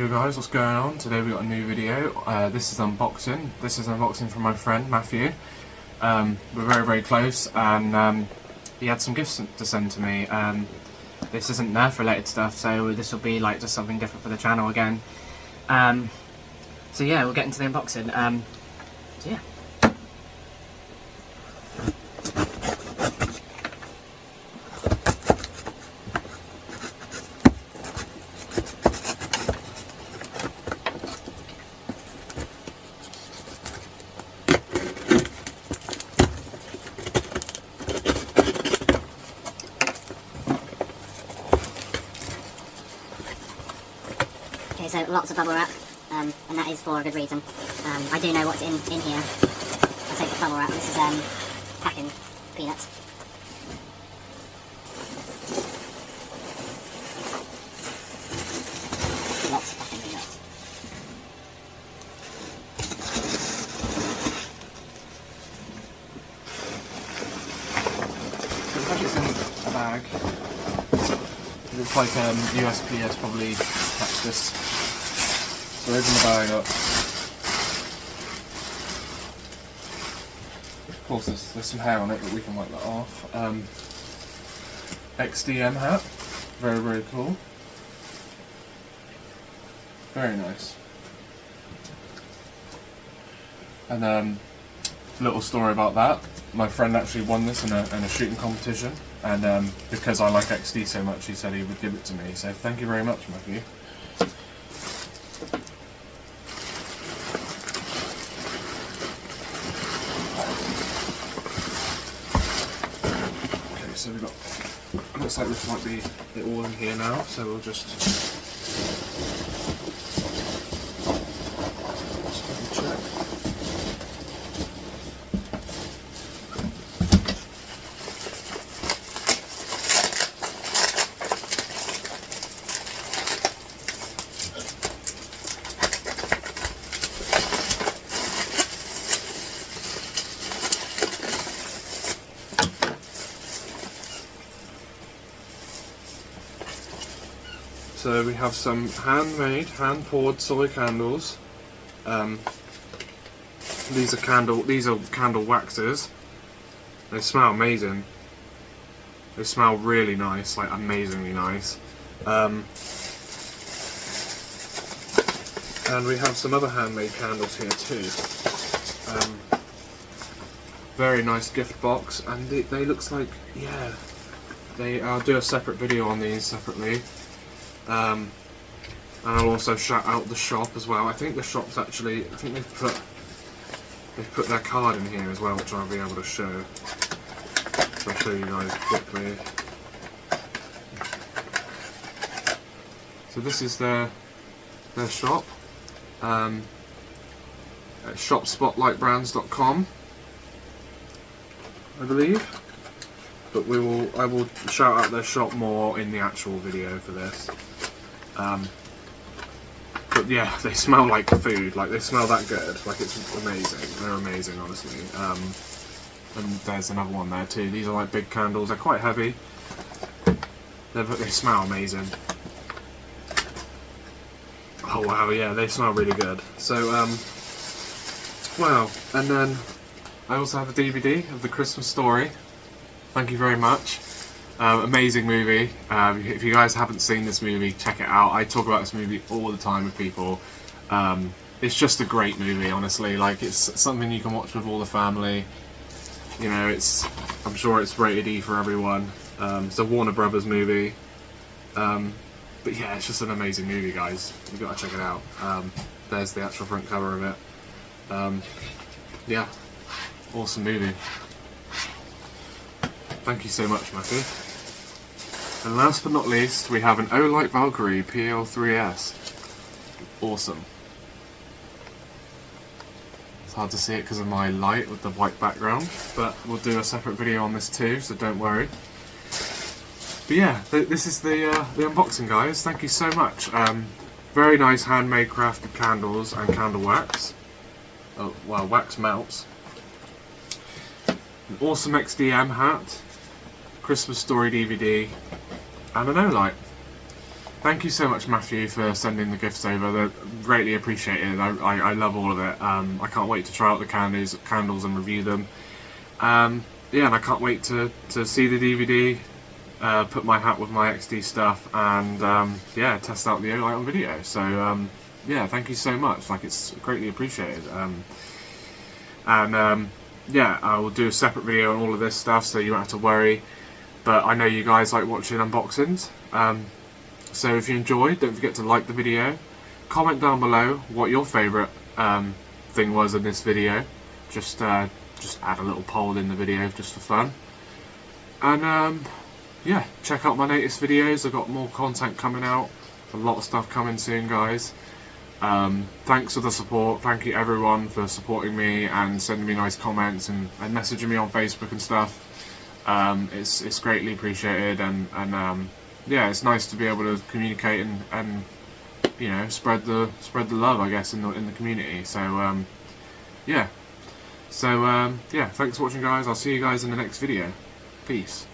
Yo guys, what's going on? Today we got a new video. This is unboxing. This is an unboxing from my friend Matthew. We're very close, and he had some gifts to send to me. This isn't Nerf related stuff, so this will be like just something different for the channel again. So yeah, we'll get into the unboxing. So yeah. Okay, so lots of bubble wrap, and that is for a good reason. I do know what's in here. I'll take the bubble wrap. This is packing peanuts. Lots of packing peanuts. So it's actually in a bag. It's like USPS probably attached this. So open the bag up. Of course there's some hair on it, but we can wipe that off. XDM hat. Very cool. Very nice. And little story about that. My friend actually won this in a shooting competition, and because I like XD so much, he said he would give it to me. So thank you very much, Matthew. Okay, so we've got. Looks like this might be it all in here now. So we'll just double check. So we have some handmade, hand-poured soy candles. These are candle waxes. They smell amazing. They smell really nice, like amazingly nice. And we have some other handmade candles here too. Very nice gift box, and they looks like, yeah. I'll do a separate video on these separately. And I'll also shout out the shop as well. I think the shop's actually, I think they've put their card in here as well, which I'll be able to show. So I'll show you guys quickly. So this is their shop. At shopspotlightbrands.com, I believe. But I will shout out their shop more in the actual video for this. But yeah, they smell like food. Like, they smell that good. Like, it's amazing. They're amazing, honestly. And there's another one there too. These are like big candles. They're quite heavy. They smell amazing. Oh wow, yeah, they smell really good. So wow. And then I also have a DVD of The Christmas Story. Thank you very much. Amazing movie. If you guys haven't seen this movie, check it out. I talk about this movie all the time with people. It's just a great movie, honestly. Like, it's something you can watch with all the family. You know, I'm sure it's rated E for everyone. It's a Warner Brothers movie. But yeah, it's just an amazing movie, guys. You've got to check it out. There's the actual front cover of it. Yeah, awesome movie. Thank you so much, Matthew. And last but not least, we have an Olight Valkyrie PL3S. Awesome. It's hard to see it because of my light with the white background, but we'll do a separate video on this too, so don't worry. But yeah, this is the unboxing, guys. Thank you so much. Very nice handmade crafted candles and candle wax. Oh, well, wax melts. An awesome XDM hat. Christmas Story DVD, and an Olight. thank you so much, Matthew, for sending the gifts over. They're greatly appreciated. I love all of it. I can't wait to try out the candles and review them. Yeah, and I can't wait to see the DVD, put my hat with my XD stuff, and yeah, test out the Olight on video. So yeah, thank you so much. Like, it's greatly appreciated. Yeah, I will do a separate video on all of this stuff, so you don't have to worry. But I know you guys like watching unboxings. So if you enjoyed, don't forget to like the video. Comment down below what your favourite thing was in this video. Just add a little poll in the video just for fun. And yeah, check out my latest videos. I've got more content coming out. A lot of stuff coming soon, guys. Thanks for the support. Thank you everyone for supporting me and sending me nice comments and messaging me on Facebook and stuff. It's greatly appreciated, and yeah, it's nice to be able to communicate and you know, spread the love, I guess, in the community. So yeah, yeah, thanks for watching, guys. I'll see you guys in the next video. Peace.